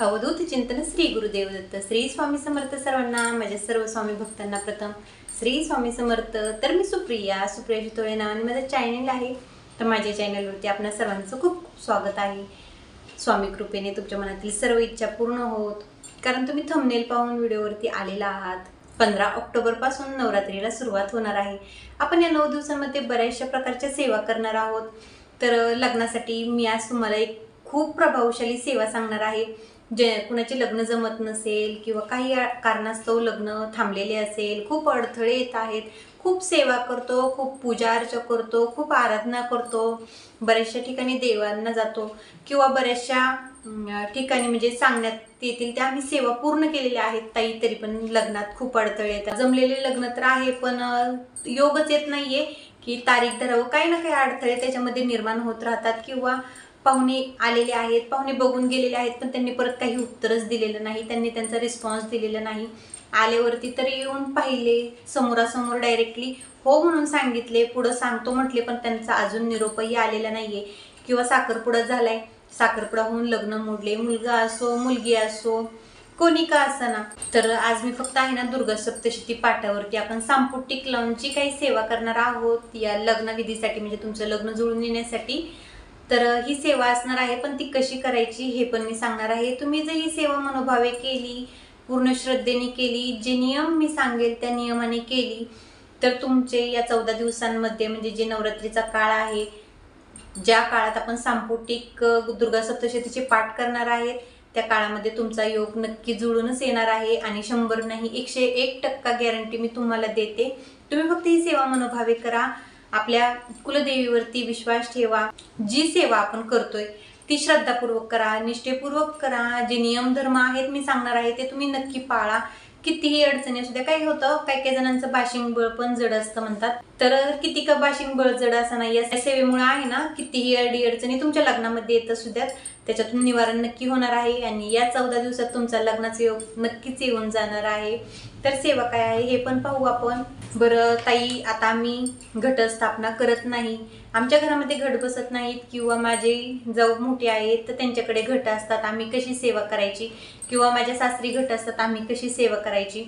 अवधूत चिंतन श्री गुरुदेव दत्त श्री स्वामी समर्थ सर्वांना माझ्या सर्व स्वामी भक्तांना प्रथम श्री स्वामी समर्थ। तर मी सुप्रिया शितोळे नावाने माझं चॅनल आहे। तर माझ्या चॅनलवरती आपणा सर्वांचं खूप स्वागत आहे। स्वामी कृपेने तुमच्या मनातील सर्व इच्छा पूर्ण होत, कारण तुम्ही थंबनेल पाहून व्हिडिओवरती आलेला आहात। 15 ऑक्टोबर पासून नवरात्रीला सुरुवात होणार आहे। आपण या 9 दिवसांमध्ये बऱ्याचशा प्रकारच्या सेवा करणार आहोत। तर लग्नासाठी मी आज तुम्हाला एक खूप प्रभावशाली सेवा सांगणार आहे। जे कुणाचे लग्न जमत नसेल किंवा काही कारणास्तव लग्न थांबलेले असेल, खूप अडथळे येत आहेत, खूप सेवा करतो, खूप पूजा अर्चा करतो, खूप आराधना करतो, बऱ्याचशा ठिकाणी देवांना जातो किंवा बऱ्याचशा ठिकाणी म्हणजे सांगण्यात येतील त्या आम्ही सेवा पूर्ण केलेल्या आहेत ताई, तरी पण लग्नात खूप अडथळे येतात। जमलेले लग्न तर आहे पण योगच येत नाहीये की तारीख धरावं, काही ना काही अडथळे त्याच्यामध्ये निर्माण होत राहतात। किंवा पाहुणे आलेले आहेत, पाहुणे बघून गेलेले आहेत, पण त्यांनी परत काही उत्तरच दिलेलं नाही, त्यांनी त्यांचा रिस्पॉन्स दिलेला नाही। आल्यावरती तरी येऊन पाहिले, समोरासमोर डायरेक्टली हो म्हणून सांगितले, पुढं सांगतो म्हटले, पण त्यांचा अजून निरोपही आलेला नाहीये। किंवा साखरपुडा झालाय, साखरपुडा होऊन लग्न मोडले, मुलगा असो मुलगी असो कोणी का असना। तर आज मी फक्त आहे ना दुर्गा सप्तशती पाठावरती आपण सांपुटिक लावून जी काही सेवा करणार आहोत या लग्नविधीसाठी, म्हणजे तुमचं लग्न जुळून येण्यासाठी। तर ही सेवा असणार आहे, पण ती कशी करायची हे पण मी सांगणार आहे। तुम्ही जर ही सेवा मनोभावे केली, पूर्ण श्रद्धेने केली, जे नियम मी सांगेल त्या नियमाने केली, तर तुमचे या 14 दिवसांमध्ये म्हणजे जे नवरात्रीचा काळ आहे, ज्या काळात आपण सांपुटिक दुर्गा सप्तशतीचे पाठ करणार आहेत, त्या काळामध्ये तुमचा योग नक्की जुळूनच येणार आहे। आणि 100 नाही 101% गॅरंटी मी तुम्हाला देते। तुम्ही फक्त ही सेवा मनोभावे करा, आपल्या कुलदेवीवरती विश्वास ठेवा, जी सेवा आपण करतोय ती श्रद्धापूर्वक करा, निष्ठेपूर्वक करा। जे नियम धर्म आहेत मी सांगणार आहे ते तुम्ही नक्की पाळा। कितीही अडचणी असू द्या, काय होतं काही जणांचं बाशिंग बळ पण जड असतं म्हणतात, तर किती का बाशिंग बळ जड असं नाही, या सेवेमुळे आहे ना कितीही अडचणी तुमच्या लग्नामध्ये येत असू द्यात, त्याच्यातून निवारण नक्की होणार आहे। आणि या 14 दिवसात तुमचा लग्नाचा योग नक्कीच येऊन जाणार आहे। तर सेवा काय आहे हे पण पाहू आपण। बरं ताई, आता आम्ही घटस्थापना करत नाही, आमच्या घरामध्ये घट बसत नाहीत, किंवा माझे जाऊ मोठे आहेत तर त्यांच्याकडे घट असतात, आम्ही कशी सेवा करायची, किंवा माझ्या सासरी घट असतात आम्ही कशी सेवा करायची,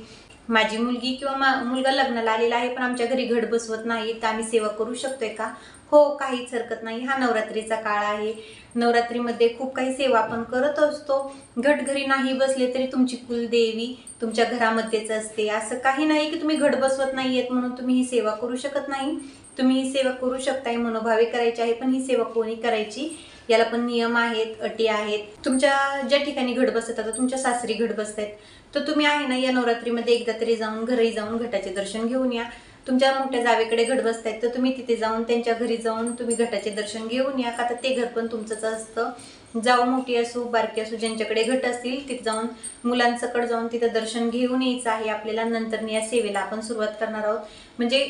माझी मुलगी किंवा मुलगा लग्नाला आलेला आहे पण आमच्या घरी घट बसवत नाही, तर आम्ही सेवा करू शकतोय का? हो, काहीच हरकत नाही। हा नवरात्रीचा काळ आहे, नवरात्रीमध्ये खूप काही सेवा आपण करत असतो। घट घरी नाही बसले तरी तुमची कुलदेवी तुमच्या घरामध्येच असते। असं काही नाही की तुम्ही घट बसवत नाहीयेत म्हणून तुम्ही ही सेवा करू शकत नाही, तुम्ही ही सेवा करू शकताय, मनोभावे करायची आहे। पण ही सेवा कोणी करायची याला पण नियम आहेत, अटी आहेत। तुमच्या ज्या ठिकाणी घट बसत, आता तुमच्या सासरी घट बसतायत, तर तुम्ही आहे ना या नवरात्रीमध्ये एकदा तरी जाऊन घरी जाऊन घटाचे दर्शन घेऊन या। तुमच्या मोठ्या जावेकडे घट बसतायत तर तुम्ही तिथे जाऊन त्यांच्या घरी जाऊन तुम्ही घटाचे दर्शन घेऊन या, का तर ते घर पण तुमचंच असतं। जाऊ मोठी असो बारकी असो, ज्यांच्याकडे घट असतील तिथे जाऊन मुलांसकट जाऊन तिथं दर्शन घेऊन यायचं आहे आपल्याला। नंतर या सेवेला आपण सुरुवात करणार आहोत, म्हणजे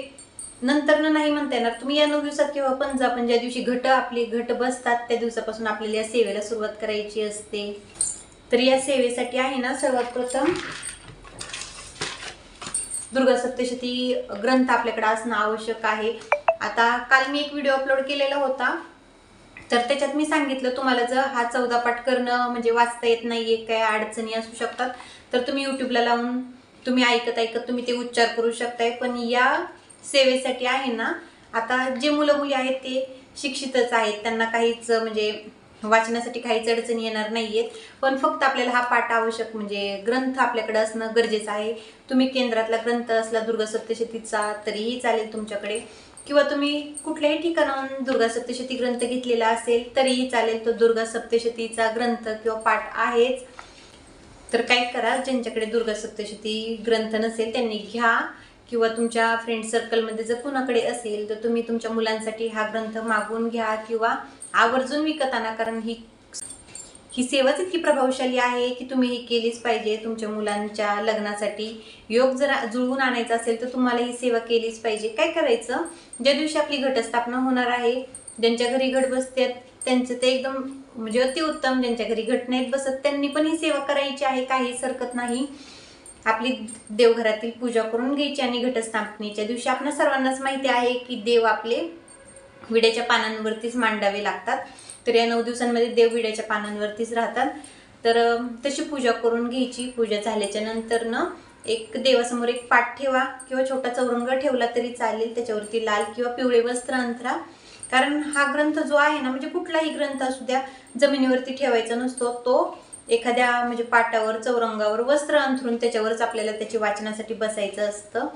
नंतर नाही म्हणता येणार, तुम्ही या 9 दिवसात किंवा पण जा, पण ज्या दिवशी आपले घट बसतात त्या दिवसापासून आपल्याला या सेवेला सुरुवात करायची असते। तर या सेवेसाठी आहे ना सर्वात प्रथम दुर्गा सप्तशती ग्रंथ आपल्याकडे असणं आवश्यक आहे। आता काल मी एक व्हिडिओ अपलोड केलेला होता, तर त्याच्यात मी सांगितलं तुम्हाला जर हा 14 पाठ करणं म्हणजे वाचता येत नाहीये, काय अडचणी असू शकतात, तर तुम्ही यूट्यूबला लावून तुम्ही ऐकत तुम्ही ते उच्चार करू शकताय। पण या सेवेसाठी आहे ना, आता जे मुलं मुली आहेत ते शिक्षितच आहेत, त्यांना काहीच म्हणजे वाचनासाठी काहीच अडचणी येणार नाहीयेत, पण फक्त आपल्याला हा पाठ आवश्यक म्हणजे ग्रंथ आपल्याकडे असणं गरजेचं आहे। तुम्ही केंद्रातला ग्रंथ असला दुर्गा सप्तशतीचा तरीही चालेल तुमच्याकडे, किंवा तुम्ही कुठल्याही ठिकाणाहून दुर्गा सप्तशती ग्रंथ घेतलेला असेल तरीही चालेल, तो दुर्गा सप्तशतीचा ग्रंथ किंवा पाठ आहेच। तर काय करा, ज्यांच्याकडे दुर्गा सप्तशती ग्रंथ नसेल त्यांनी घ्या, किंवा तुमच्या फ्रेंड सर्कलमध्ये जर कुणाकडे असेल तर तुम्ही तुमच्या मुलांसाठी हा ग्रंथ मागवून घ्या किंवा आवर्जून विकत आणा, कारण ही सेवाच इतकी प्रभावशाली आहे की तुम्ही ही केलीच पाहिजे। तुमच्या मुलांच्या लग्नासाठी योग जर जुळवून आणायचा असेल तर तुम्हाला ही सेवा केलीच पाहिजे। काय करायचं, ज्या दिवशी आपली घटस्थापना होणार आहे, ज्यांच्या घरी घट बसतात त्यांचं ते एकदम म्हणजे अतिउत्तम, ज्यांच्या घरी घट नाहीत बसत त्यांनी पण ही सेवा करायची आहे, काहीच हरकत नाही। आपली देवघरातील पूजा करून घ्यायची आणि घटस्थापनेच्या दिवशी आपल्या सर्वांनाच माहिती आहे की देव आपले विड्याच्या पानांवरतीच मांडावे लागतात। तर या 9 दिवसांमध्ये देव विड्याच्या पानांवरतीच राहतात। तर तशी पूजा करून घ्यायची। पूजा झाल्याच्या नंतर ना एक देवासमोर एक पाट ठेवा किंवा छोटा चौरंग ठेवला तरी चालेल, त्याच्यावरती लाल किंवा पिवळे वस्त्र अंथरा। कारण हा ग्रंथ जो आहे ना, म्हणजे कुठलाही ग्रंथ असू द्या, जमिनीवरती ठेवायचा नसतो, तो एखाद्या म्हणजे पाटावर चौरंगावर वस्त्र अंथरून त्याच्यावरच आपल्याला त्याची वाचनासाठी बसायचं असतं।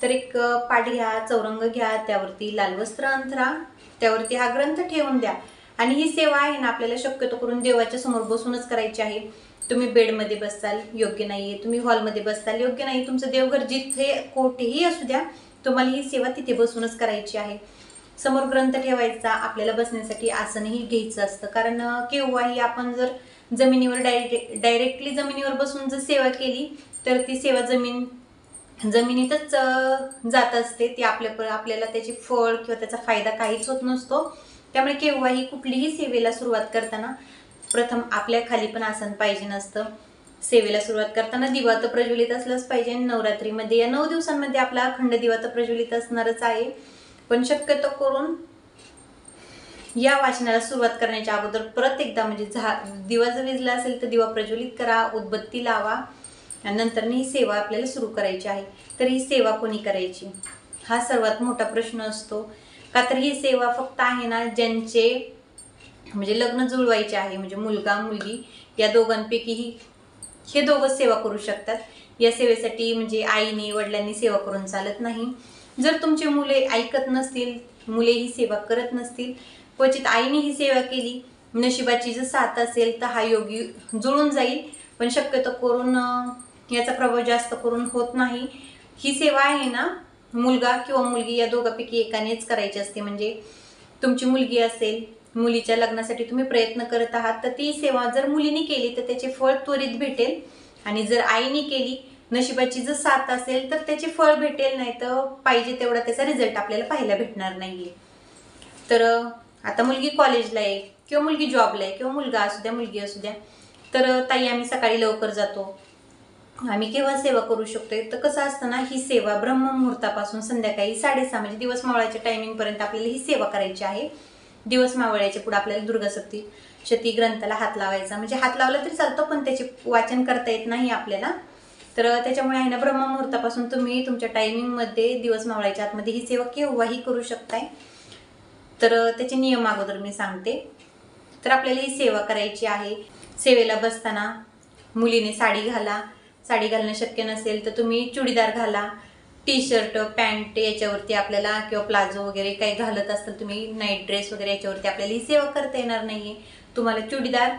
तर एक पाट घ्या, चौरंग घ्या, त्यावरती लाल वस्त्र अंथरा, त्यावरती हा ग्रंथ ठेवून द्या। आणि ही सेवा आहे ना आपल्याला शक्यतो करून देवाच्या समोर बसूनच करायची आहे। तुम्ही बेडमध्ये बसाल योग्य नाहीये, तुम्ही हॉलमध्ये बसाल योग्य नाही, तुमचं देवघर जिथे कोठेही असू द्या, तुम्हाला ही सेवा तिथे बसूनच करायची आहे। समोर ग्रंथ ठेवायचा, आपल्याला बसण्यासाठी आसनही घ्यायचं असतं। कारण केव्हाही आपण जर जमिनीवर डायरेक्टली जमिनीवर बसून जर सेवा केली तर ती सेवा जमिनीतच जात असते, ती आपल्याला त्याची फळ किंवा त्याचा फायदा काहीच होत नसतो। त्यामुळे केव्हाही कुठलीही सेवेला सुरुवात करताना प्रथम आपल्या खाली पण आसन पाहिजे नसतं। सेवेला सुरुवात करताना दिवा तर प्रज्वलित असलाच पाहिजे। नवरात्रीमध्ये या 9 दिवसांमध्ये आपला अखंड दिवा तर प्रज्वलित असणारच आहे, पण शक्यतो करून या वाचनाला सुरुवात करण्याच्या अगोदर परत एकदा म्हणजे दिवा जर विझला असेल तर दिवा प्रज्वलित करा, उदबत्ती लावा आणि नंतर ही सेवा आपल्याला सुरू करायची आहे। तर ही सेवा कोणी करायची हा सर्वात मोठा प्रश्न असतो। का तर ही सेवा फक्त आहे ना ज्यांचे म्हणजे लग्न जुळवायचे आहे, म्हणजे मुलगा मुलगी या दोघांपैकी हे दोघं सेवा करू शकतात। या सेवेसाठी म्हणजे आईने वडिलांनी सेवा करून चालत नाही। जर तुमचे मुले ऐकत नसतील, मुले ही सेवा करत नसतील, क्वचित आईने ही सेवा केली, नशिबाची जर साथ असेल तर हा योगी जुळून जाईल, पण शक्यतो करून याचा प्रभाव जास्त करून होत नाही। ही सेवा आहे ना मुलगा किंवा मुलगी या दोघांपैकी एकानेच करायची असते। म्हणजे तुमची मुलगी असेल, मुलीच्या लग्नासाठी तुम्ही प्रयत्न करत आहात, तर ती सेवा जर मुलीने केली तर त्याचे फळ त्वरित भेटेल, आणि जर आईने केली, नशिबाची जर साथ असेल तर त्याचे फळ भेटेल, नाही तर पाहिजे तेवढा त्याचा रिझल्ट आपल्याला पाहायला भेटणार नाहीये। तर आता मुलगी कॉलेजला आहे किंवा मुलगी जॉबला आहे किंवा मुलगा असू द्या मुलगी असू द्या, तर ताई आम्ही सकाळी लवकर जातो, आम्ही केव्हा सेवा करू शकतोय? तर कसं असतं ना, ही सेवा ब्रह्ममुहूर्तापासून संध्याकाळी 6:30 म्हणजे दिवस मावळायच्या टायमिंग पर्यंत आपल्याला ही सेवा करायची आहे। दिवस मावळायच्या पुढे आपल्याला दुर्गा सप्तशती ग्रंथाला हात लावायचा, म्हणजे हात लावला तरी चालतो पण त्याचे वाचन करता येत नाही आपल्याला। तर त्याच्यामुळे आहे ना ब्रह्ममुहूर्तापासून तुम्ही तुमच्या टायमिंगमध्ये दिवस मावळायच्या आतमध्ये ही सेवा केव्हाही करू शकताय। तर त्याचे नियम अगोदर मी सांगते। तर आपल्याला ही सेवा करायची आहे। सेवेला बसताना मुलीने साडी घाला, साडी घालणं शक्य नसेल तर तुम्ही चुडीदार घाला, टी शर्ट पॅन्ट याच्यावरती आपल्याला किंवा प्लाझो वगैरे काही घालत असाल तुम्ही, नाईट ड्रेस वगैरे याच्यावरती आपल्याला ही सेवा करता येणार नाहीये। तुम्हाला चुडीदार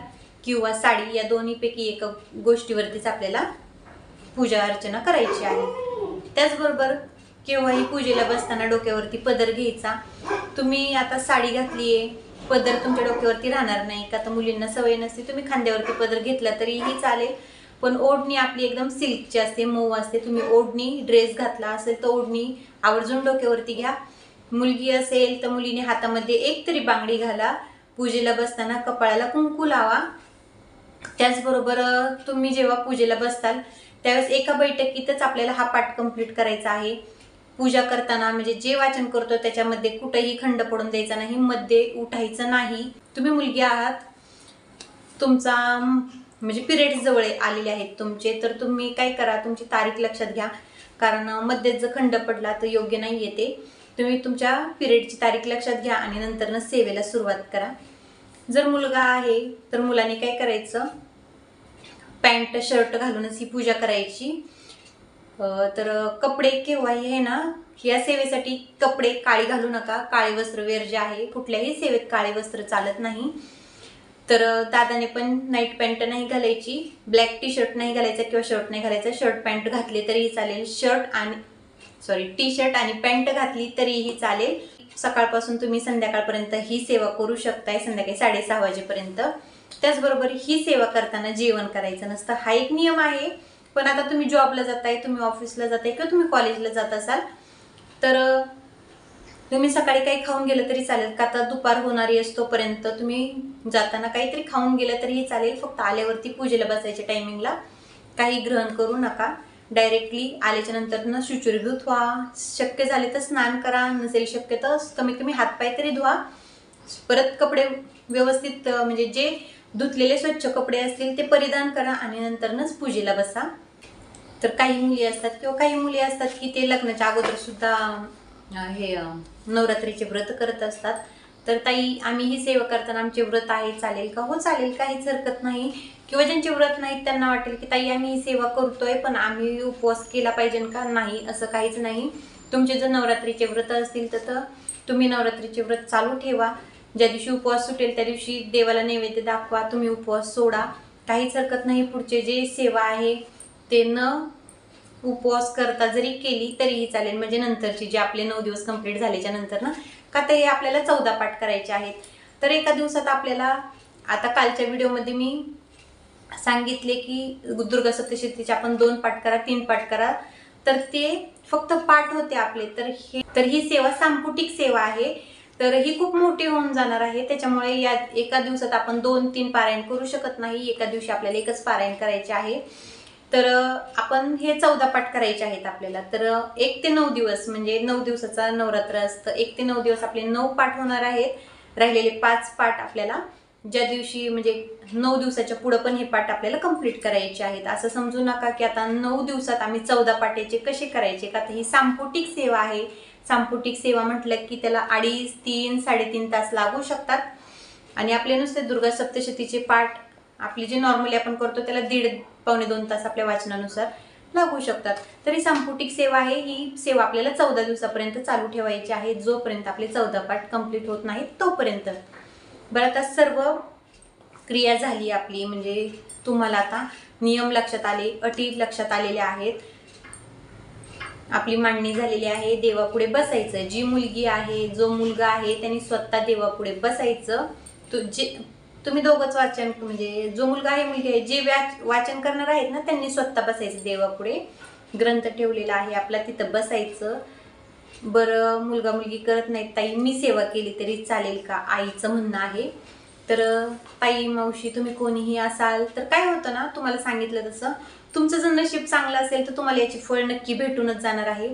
किंवा साडी या दोन्हीपैकी एका गोष्टीवरतीच आपल्याला पूजा अर्चना करायची आहे। त्याचबरोबर केव्हाही पूजेला बसताना डोक्यावरती पदर घ्यायचा। तुम्ही आता साडी घातलीये, पदर तुमच्या डोक्यावरती राहणार नाही, का तर मुलींना सवय नसते, तुम्ही खांद्यावरती पदर घेतला तरीही चालेल, पण ओढणी आपली एकदम सिल्कची असते, मऊ असते। तुम्ही ओढणी ड्रेस घातला असेल तर ओढणी आवर्जून डोक्यावरती घ्या। मुलगी असेल तर मुलीने हातामध्ये एक तरी बांगडी घाला। पूजेला बसताना कपाळाला कुंकू लावा। त्याचबरोबर तुम्ही जेव्हा पूजेला बसताल त्यावेळेस एका बैठकीतच आपल्याला हा पाठ कंप्लीट करायचा आहे। पूजा करताना म्हणजे जे वाचन करतो त्याच्यामध्ये कुठेही खंड पडून द्यायचा नाही, मध्ये उठायचं नाही। तुम्ही मुलगी आहात, तुमचा म्हणजे पिरियड्स जवळ आलेले आहेत तुमचे, तर तुम्ही काय करा, तुमची तारीख लक्षात घ्या, कारण मध्येच जर खंड पडला तर योग्य नाही येते। तुम्ही तुमच्या पिरियडची तारीख लक्षात घ्या आणि नंतर सेवेला सुरुवात करा। जर मुलगा आहे तर मुलाने काय करायचं, पॅन्ट शर्ट घालूनच ही पूजा करायची। तर कपडे केव्हाही आहे ना, या सेवेसाठी कपडे काळे घालू नका, काळे वस्त्र वर्ज्य आहे, कुठल्याही सेवेत काळे वस्त्र चालत नाही। तर दादाने पण नाईट पॅन्ट नाही घालायची, ब्लॅक टी शर्ट नाही घालायचा किंवा शर्ट नाही घालायचा, शर्ट पॅन्ट घातले तरीही चालेल, टी शर्ट आणि पॅन्ट घातली तरीही चालेल। सकाळपासून तुम्ही संध्याकाळपर्यंत ही सेवा करू शकताय, संध्याकाळी 6:30 वाजेपर्यंत। त्याचबरोबर ही सेवा करताना जेवण करायचं नसतं, हा एक नियम आहे। पण आता तुम्ही जॉबला जाताय, तुम्ही ऑफिसला जाताय किंवा तुम्ही कॉलेजला जात असाल तर तुम्ही सकाळी काही खाऊन गेलं तरी चालेल, का तर दुपार होणारी असतोपर्यंत तुम्ही जाताना काहीतरी खाऊन गेलं तरीही चालेल। फक्त आल्यावरती पूजेला बसायच्या टायमिंगला काही ग्रहण करू नका, डायरेक्टली आल्याच्या नंतर शुचिर्भूत व्हा, शक्य झाले तर स्नान करा, नसेल शक्य तर कमीत कमी हातपाय तरी धुवा। परत कपडे व्यवस्थित म्हणजे जे धुतलेले स्वच्छ कपडे असतील ते परिधान करा आणि नंतरच पूजेला बसा. तर काही मुली असतात किंवा काही मुली असतात की ते लग्नाच्या अगोदर सुद्धा हे नवरात्रीचे व्रत करत असतात. तर ताई, आम्ही ही सेवा करताना आमचे व्रत आहे, चालेल का? हो चालेल, काहीच हरकत नाही. किंवा ज्यांचे व्रत नाहीत त्यांना वाटेल की ताई आम्ही ही सेवा करतोय पण आम्ही उपवास केला पाहिजे का? नाही, असं काहीच नाही. तुमचे जर नवरात्रीचे व्रत असतील तर तुम्ही नवरात्रीचे व्रत चालू ठेवा. ज्या दिवशी उपवास सुटेल त्या दिवशी देवाला नैवेद्य दाखवा, तुम्ही उपवास सोडा, काहीच हरकत नाही. पुढचे जे सेवा आहे ते न उपवास करता जरी केली तरीही चालेल. म्हणजे नंतरची जे आपले 9 दिवस कंप्लीट झाल्याच्या नंतर ना, का तर हे आपल्याला 14 पाठ करायचे आहेत. तर एका दिवसात आपल्याला, आता कालच्या व्हिडिओमध्ये मी सांगितले की दुर्गा सप्तशतीचे आपण 2 पाठ करा, 3 पाठ करा, तर ते फक्त पाठ होते आपले. तर ही सेवा सांपुटिक सेवा आहे. तर ही खूप मोठी होऊन जाणार आहे. त्याच्यामुळे या एका दिवसात आपण 2-3 पारायण करू शकत नाही. एका दिवशी आपल्याला एकच पारायण करायचे आहे. तर आपण हे 14 पाठ करायचे आहेत आपल्याला. तर 1 ते 9 दिवस म्हणजे 9 दिवसाचा नवरात्र असतं. 1 ते 9 दिवस आपले 9 पाठ होणार आहेत. राहिलेले 5 पाठ आपल्याला ज्या दिवशी म्हणजे 9 दिवसाच्या पुढे पण हे पाठ आपल्याला कंप्लीट करायचे आहेत. असं समजू नका की आता 9 दिवसात आम्ही 14 पाठाचे कसे करायचे, का तर ही सांपुटिक सेवा आहे. सांपुटिक सेवा म्हटलं की त्याला 2.5, 3, 3.5 तास लागू शकतात. आणि आपले नुसते दुर्गा सप्तशतीचे पाठ आपली जे नॉर्मली आपण करतो त्याला 1.5-2 तास आपल्या वाचनानुसार लागू शकतात. तरी सांपुटिक सेवा आहे. ही सेवा आपल्याला 14 दिवसापर्यंत चालू ठेवायची आहे, जोपर्यंत आपले 14 पाठ कंप्लीट होत नाहीत तोपर्यंत. बरं, आता सर्व क्रिया झाली आपली, म्हणजे तुम्हाला आता नियम लक्षात आले, अटी लक्षात आलेल्या आहेत, आपली मांडणी झालेली आहे. देवापुढे बसायचं. जी मुलगी आहे, जो मुलगा आहे त्यांनी स्वतः देवापुढे बसायचं. तुम्ही दोघंच वाचन, म्हणजे जो मुलगा आहे मुलगी आहे, जे वाचन करणार आहेत ना त्यांनी स्वतः बसायचं देवापुढे. ग्रंथ ठेवलेला आहे आपला, तिथं बसायचं. बरं, मुलगा मुलगी करत नाहीत, ताई मी सेवा केली तरी चालेल का, आईचं म्हणणं आहे. तर ताई, मावशी, तुम्ही कोणीही असाल तर काय होतं ना, तुम्हाला सांगितलं तसं तुमचं जर नशीब चांगलं असेल तर तुम्हाला याची फळ नक्की भेटूनच जाणार आहे.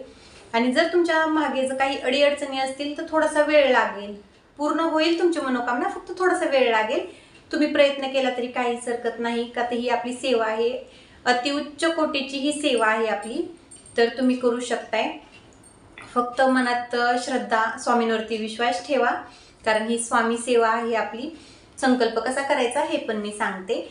आणि जर तुमच्या मागे जर काही अडीअडचणी असतील तर थोडासा वेळ लागेल. पूर्ण होईल तुमची मनोकामना, फक्त थोडासा वेळ लागेल. तुम्ही प्रयत्न केला तरी काहीच हरकत नाही, का तर ही आपली सेवा आहे. अतिउच्च कोटीची ही सेवा आहे आपली. तर तुम्ही करू शकताय. फक्त मनात श्रद्धा, स्वामींवरती विश्वास ठेवा, कारण ही स्वामी सेवा आहे आपली. संकल्प कसा करायचा हे पण मी सांगते.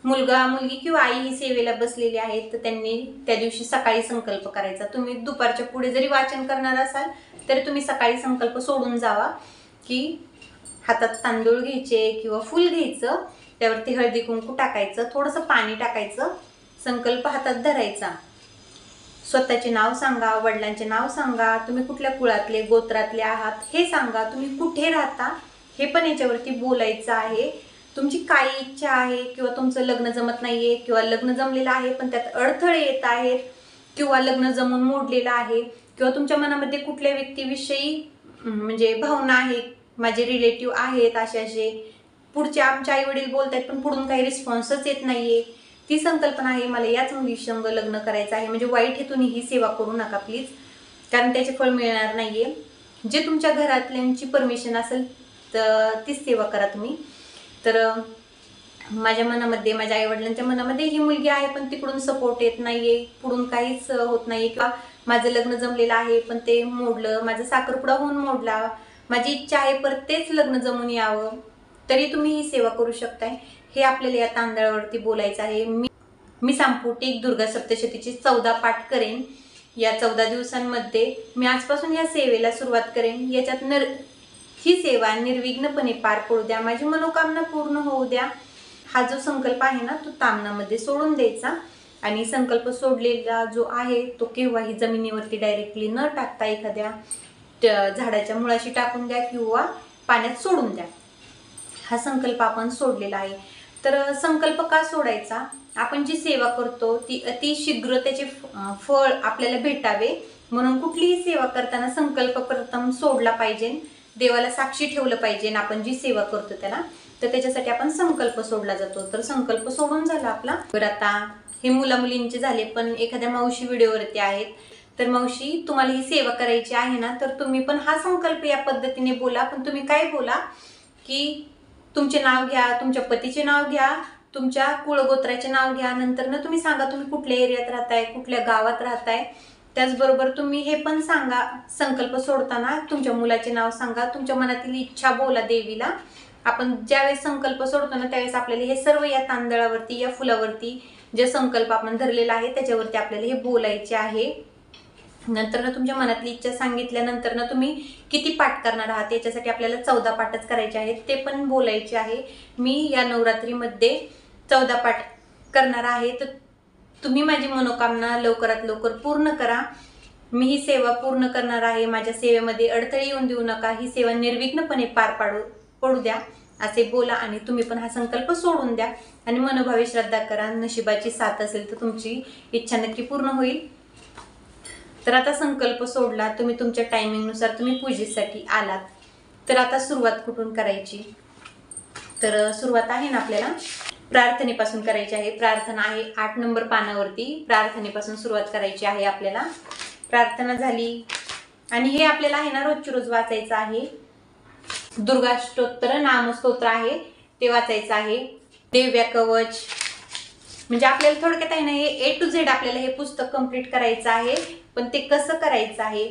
मुलगा मुलगी किंवा आई ही सेवेला बसलेली आहेत तर त्यांनी त्या दिवशी सकाळी संकल्प करायचा. तुम्ही दुपारच्या पुढे जरी वाचन करणार असाल तरी तुम्ही सकाळी संकल्प सोडून जावा की हातात तांदूळ घ्यायचे किंवा फूल घ्यायचं, त्यावरती हळदी कुंकू टाकायचं, थोडंसं पाणी टाकायचं, संकल्प हातात धरायचा. स्वतःचे नाव सांगा, वडिलांचे नाव सांगा, तुम्ही कुठल्या कुळातले गोत्रातले आहात हे सांगा, तुम्ही कुठे राहता हे पण याच्यावरती बोलायचं आहे. तुमची काय इच्छा आहे, किंवा तुमचं लग्न जमत नाहीये किंवा लग्न जमलेलं आहे पण त्यात अडथळे येत आहेत, किंवा लग्न जमून मोडलेलं आहे, किंवा तुमच्या मनामध्ये कुठल्या व्यक्तीविषयी म्हणजे भावना आहे, माझे रिलेटिव्ह आहेत असे पुढचे आमचे आई वडील बोलतायत पण पुढून काही रिस्पॉन्सच येत नाहीये, ती संकल्पना आहे. मला याच मुलीसंग लग्न करायचं आहे. म्हणजे वाईट हेतून ही सेवा करू नका प्लीज, कारण त्याचे फळ मिळणार नाहीये. जे तुमच्या घरातल्यांची परमिशन असेल तर तीच सेवा करा तुम्ही. तर माझ्या मनामध्ये, माझ्या आईवडिलांच्या मनामध्ये ही मुलगी आहे पण तिकडून सपोर्ट येत नाहीये, पुढून काहीच होत नाहीये, किंवा माझं लग्न जमलेलं आहे पण ते मोडलं, माझा साखरपुडा होऊन मोडला, माझी इच्छा आहे पर तेच लग्न जमून यावं, तरी तुम्ही ही सेवा करू शकताय. हे आपल्याला या तांदळावरती बोलायचं आहे. मी सांपुटिक दुर्गा सप्तशतीची 14 पाठ करेन. या 14 दिवसांमध्ये मी आजपासून या सेवेला सुरुवात करेन. याच्यात ही सेवा निर्विघ्नपणे पार पडू द्या, माझी मनोकामना पूर्ण होऊ द्या. हा जो संकल्प आहे ना तो तामनामध्ये सोडून द्यायचा, आणि संकल्प सोडलेला जो आहे तो केव्हाही जमिनीवरती डायरेक्टली न टाकता एखाद्या झाडाच्या मुळाशी टाकून द्या किंवा पाण्यात सोडून द्या. हा संकल्प आपण सोडलेला आहे. तर संकल्प का सोडायचा, आपण जी सेवा करतो ती अतिशीघ्र त्याचे फळ आपल्याला भेटावे म्हणून कुठलीही सेवा करताना संकल्प प्रथम सोडला पाहिजे, देवाला साक्षी ठेवलं पाहिजे आपण जी सेवा करतो त्याला. तर त्याच्यासाठी आपण संकल्प सोडला जातो. तर संकल्प सोडून झाला आपला. तर आता हे मुला मुलींचे झाले, पण एखाद्या मावशी व्हिडिओवरती आहेत, तर मावशी तुम्हाला ही सेवा करायची आहे ना, तर तुम्ही पण हा संकल्प या पद्धतीने बोला. पण तुम्ही काय बोला की तुमचे नाव घ्या, तुमच्या पतीचे नाव घ्या, तुमच्या कुळगोत्राचे नाव घ्या. नंतर ना तुम्ही सांगा तुम्ही कुठल्या एरियात राहताय, कुठल्या गावात राहताय. त्याचबरोबर तुम्ही हे पण सांगा, संकल्प सोडताना तुमच्या मुलाचे नाव सांगा, तुमच्या मनातील इच्छा बोला देवीला. आपण ज्यावेळेस संकल्प सोडतो ना त्यावेळेस आपल्याला हे सर्व या तांदळावरती, या फुलावरती जे संकल्प आपण धरलेला आहे त्याच्यावरती आपल्याला हे बोलायचे आहे. नंतर ना तुमच्या मनातली इच्छा सांगितल्यानंतर ना तुम्ही किती पाठ करणार आहात याच्यासाठी आपल्याला 14 पाठच करायचे आहेत, ते पण बोलायचे आहे. मी या नवरात्रीमध्ये 14 पाठ करणार आहे, तर तुम्ही माझी मनोकामना लवकरात लवकर पूर्ण करा. मी ही सेवा पूर्ण करणार आहे. माझ्या सेवेमध्ये अडथळे येऊन देऊ नका. ही सेवा निर्विघ्नपणे पार पडू द्या असे बोला आणि तुम्ही पण हा संकल्प सोडून द्या आणि मनोभावे श्रद्धा करा. नशिबाची साथ असेल तर तुमची इच्छा नक्की पूर्ण होईल. तर आता संकल्प सोडला, तुम्ही तुमच्या टायमिंगनुसार तुम्ही पूजेसाठी आलात. तर आता सुरुवात कुठून करायची? तर सुरुवात आहे ना आपल्याला प्रार्थनेपासून करायची आहे. प्रार्थना आहे 8 नंबर पानावरती. प्रार्थनेपासून सुरुवात करायची आहे आपल्याला. प्रार्थना झाली आणि हे आपल्याला आहे ना रोजची रोज वाचायचं आहे. दुर्गा स्तोत्र नामस्तोत्र आहे ते वाचायचं आहे. दिव्य कवच म्हणजे आपल्याला थोडक्यात आहे ना हे A to Z आपल्याला हे पुस्तक कंप्लीट करायचं आहे. पण ते कसं करायचं आहे?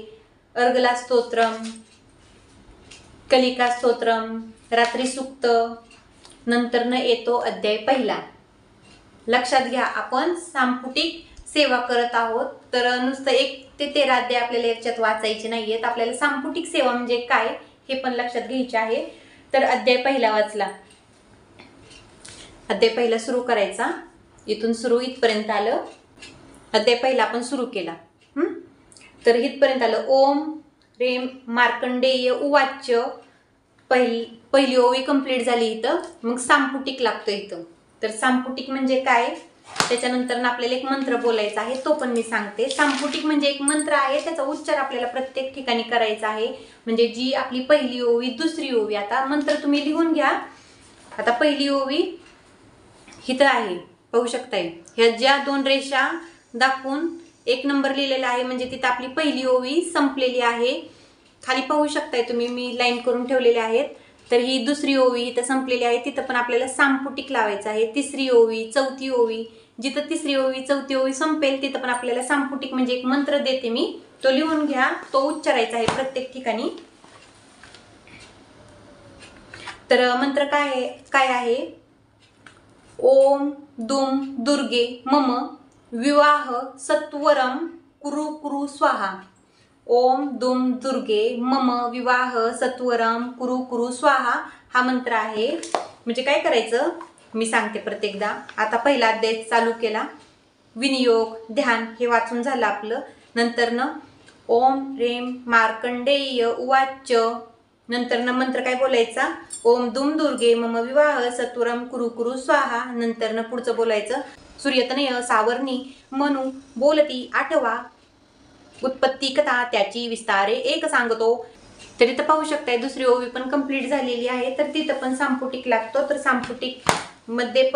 अर्गला स्तोत्रम, कलिका स्तोत्रम, रात्री सुक्त, नंतर न येतो अध्याय पहिला. लक्षात घ्या आपण सांपुटिक सेवा करत आहोत, तर नुसतं 1 ते 13 अध्याय आपल्याला याच्यात वाचायचे नाहीयेत. आपल्याला सांपुटिक सेवा म्हणजे काय हे पण लक्षात घ्यायचे आहे. तर अध्याय पहिला वाचला, अध्याय पहिला सुरू करायचा. इथून सुरू इथपर्यंत आलं. अध्याय पहिला आपण सुरू केला. तर इथपर्यंत आलं. ओम रेम मार्कंडेय उवाच. पहिली ओवी कंप्लीट झाली इथं. मग सांपुटिक लागतो इथं. तर सांपुटिक म्हणजे काय? त्याच्यानंतर आपल्याला एक मंत्र बोलायचा आहे, तो पण मी सांगते. सांपुटिक म्हणजे एक मंत्र आहे, त्याचा उच्चार आपल्याला प्रत्येक ठिकाणी करायचा आहे. म्हणजे जी आपली पहिली ओवी, दुसरी ओवी. आता मंत्र तुम्ही लिहून घ्या. आता पहिली ओवी इथं आहे, पाहू शकताय. ह्या ज्या 2 रेषा दाखवून 1 नंबर लिहिलेला आहे म्हणजे तिथं आपली पहिली ओवी संपलेली आहे. खाली पाहू शकताय तुम्ही, मी लाईन करून ठेवलेले आहेत. तर ही दुसरी ओवी इथं संपलेली आहे, तिथं पण आपल्याला सांपुटिक लावायचं आहे. तिसरी ओवी, चौथी ओवी, जिथं तिसरी ओवी चौथी ओवी संपेल तिथं पण आपल्याला सांपुटिक म्हणजे एक मंत्र देते मी, तो लिहून घ्या, तो उच्चारायचा आहे प्रत्येक ठिकाणी. तर मंत्र काय आहे? ओम दुम दुर्गे मम विवाह सत्वरम कुरु कुरु स्वाहा. ओम दुम दुर्गे मम विवाह सत्वरम कुरु कुरु स्वाहा हा मंत्र आहे. म्हणजे काय करायचं मी सांगते प्रत्येकदा. आता पहिला अध्याय चालू केला, विनियोग ध्यान हे वाचून झालं आपलं. नंतर न ओम रेम मार्कंडेय उवाच. नंतर न मंत्र काय बोलायचा? ओम दुम दुर्गे मम विवाह सत्वरम कुरु कुरु स्वाहा. नंतर न पुढचं बोलायचं सूर्यतनय सावर्णी मनु बोलती आठवा उत्पत्ती कथा त्याची विस्तारे एक सांगतो. तर इथं पाहू शकताय दुसरी ओवी पण कंप्लीट झालेली आहे. तर तिथं पण सांपुटिक लागतो. तर सांपुटिक मध्ये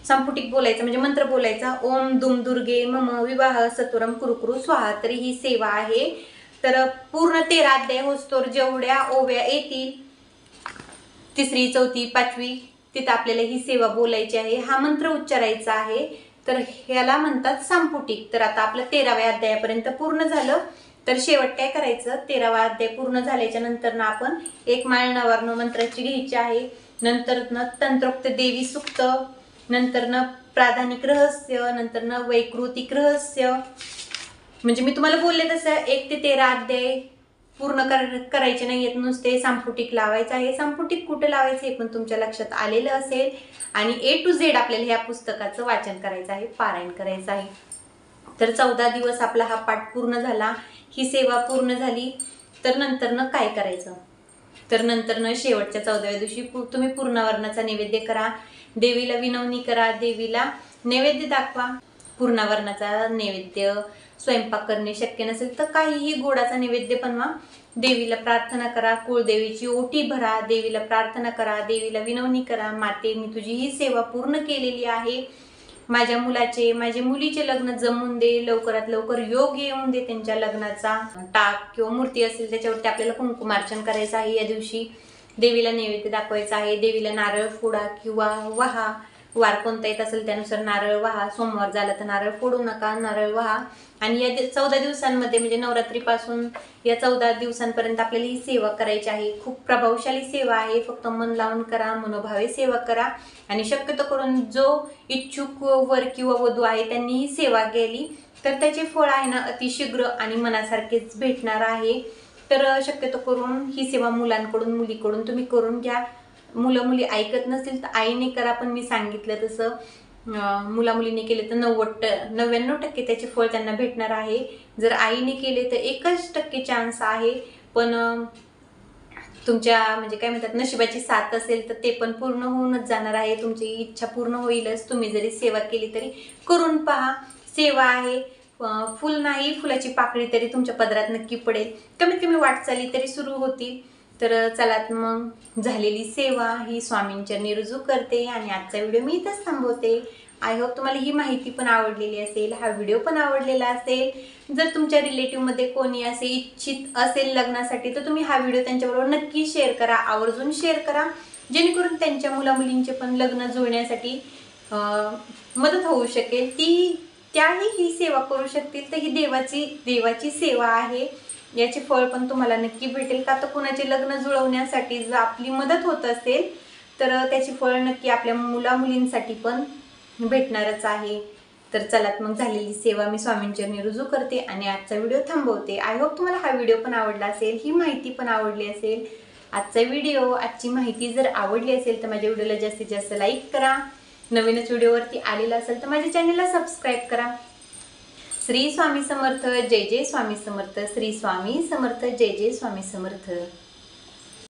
सांपुटिक बोलायचं म्हणजे मंत्र बोलायचा ओम दुम दुर्गे मम विवाह सत्वरम कुरु कुरु स्वाहा. तरी ही सेवा आहे. तर पूर्ण 13 अध्याय होस्तोर जेवढ्या ओव्या येतील, तिसरी चौथी पाचवी, तिथं आपल्याला ही सेवा बोलायची आहे, हा मंत्र उच्चारायचा आहे. तर ह्याला म्हणतात सांपुटिक. तर आता आपलं 13व्या अध्यायापर्यंत पूर्ण झालं. तर शेवट काय करायचं? 13वा अध्याय पूर्ण झाल्याच्या नंतर ना आपण एक माळ नवार्ण मंत्राची घ्यायची आहे. नंतर न तंत्रोक्त देवी सुक्त, नंतर न प्राधानिक रहस्य, नंतर न वैकृतिक रहस्य. म्हणजे मी तुम्हाला बोलले तसं 1 ते 13 अध्याय पूर्ण करायचे नाहीयेत, नुसते सांपुटिक लावायचं आहे. सांपुटिक कुठं लावायचं हे पण तुमच्या लक्षात आलेलं असेल. आणि A to Z आपल्याला ह्या पुस्तकाचं वाचन करायचं आहे, पारायण करायचं आहे. तर 14 दिवस आपला हा पाठ पूर्ण झाला, ही सेवा पूर्ण झाली. तर नंतर न काय करायचं? तर नंतर न शेवटच्या 14व्या दिवशी तुम्ही पूर्णावरणाचा नैवेद्य करा, देवीला विनवणी करा, देवीला नैवेद्य दाखवा. पूर्णावरणाचा नैवेद्य स्वयंपाक करणे शक्य नसेल तर काहीही गोडाचा नैवेद्य बनवा. देवीला प्रार्थना करा, कुळदेवीची ओटी भरा, देवीला प्रार्थना करा, देवीला विनवणी करा. माते, मी तुझी ही सेवा पूर्ण केलेली आहे. माझ्या मुलाचे, माझ्या मुलीचे लग्न जमून दे, लवकरात लवकर योग येऊन दे त्यांच्या लग्नाचा. टाक किंवा मूर्ती असेल त्याच्यावरती आपल्याला कुंकुमार्चन करायचं आहे या दिवशी. देवीला नैवेद्य दाखवायचा आहे। देवीला नारळ फोडा किंवा वाहा, वार कोणता येत असेल त्यानुसार नारळ वाहा। सोमवार झाला तर नारळ फोडू नका, नारळ वाहा। आणि या 14 दिवसांमध्ये म्हणजे नवरात्रीपासून या 14 दिवसांपर्यंत आपल्याला ही सेवा करायची आहे। खूप प्रभावशाली सेवा आहे, फक्त मन लावून करा, मनोभावे सेवा करा। आणि शक्यतो करून जो इच्छुक वर किंवा वधू आहे त्यांनी ही सेवा केली तर त्याचे फळ आहे ना अतिशीघ्र आणि मनासारखेच भेटणार आहे। तर शक्यतो करून ही सेवा मुलांकडून मुलीकडून तुम्ही करून घ्या। मुलं मुली ऐकत नसतील तर आईने करा, पण मी सांगितलं तसं मुला मुलीने केले तर 99% त्याचे फळ त्यांना भेटणार आहे। जर आईने केले तर 1% चान्स आहे, पण तुमच्या म्हणजे काय म्हणतात नशिबाची साथ असेल तर ते पण पूर्ण होऊनच जाणार आहे। तुमची इच्छा पूर्ण होईलच, तुम्ही जरी सेवा केली तरी करून पहा। सेवा आहे, फुल नाही फुलाची पाकळी तरी तुमच्या पदरात नक्की पडेल, कमीत कमी वाटचाली तरी सुरू होतील। तर चला मग झालेली सेवा ही स्वामींचरणी रुजू करते आणि आजचा व्हिडिओ मी इथंच थांबवते। आय होप तुम्हाला ही माहिती पण आवडलेली असेल, हा व्हिडिओ पण आवडलेला असेल। जर तुमच्या रिलेटिव्हमध्ये कोणी असे इच्छित असेल लग्नासाठी तर तुम्ही हा व्हिडिओ त्यांच्याबरोबर नक्की शेअर करा, आवर्जून शेअर करा, जेणेकरून त्यांच्या मुलामुलींचे पण लग्न जुळण्यासाठी मदत होऊ शकेल। त्याही ही सेवा करू शकतील। तर ही देवाची सेवा आहे, याचे फळ पण तुम्हाला नक्की भेटेल। का तर कुणाचे लग्न जुळवण्यासाठी जर आपली मदत होत असेल तर त्याची फळ नक्की आपल्या मुला मुलींसाठी पण भेटणारच आहे। तर चला मग झालेली सेवा मी स्वामींचरणी रुजू करते आणि आजचा व्हिडिओ थांबवते। आय होप तुम्हाला हा व्हिडिओ पण आवडला असेल, ही माहिती पण आवडली असेल। आजची माहिती जर आवडली असेल तर माझ्या व्हिडिओला जास्तीत जास्त लाईक करा। नवीनच व्हिडिओवरती आलेला असेल तर माझ्या चॅनलला सबस्क्राईब करा। श्री स्वामी समर्थ, जय जय स्वामी समर्थ। श्री स्वामी समर्थ, जय जय स्वामी समर्थ।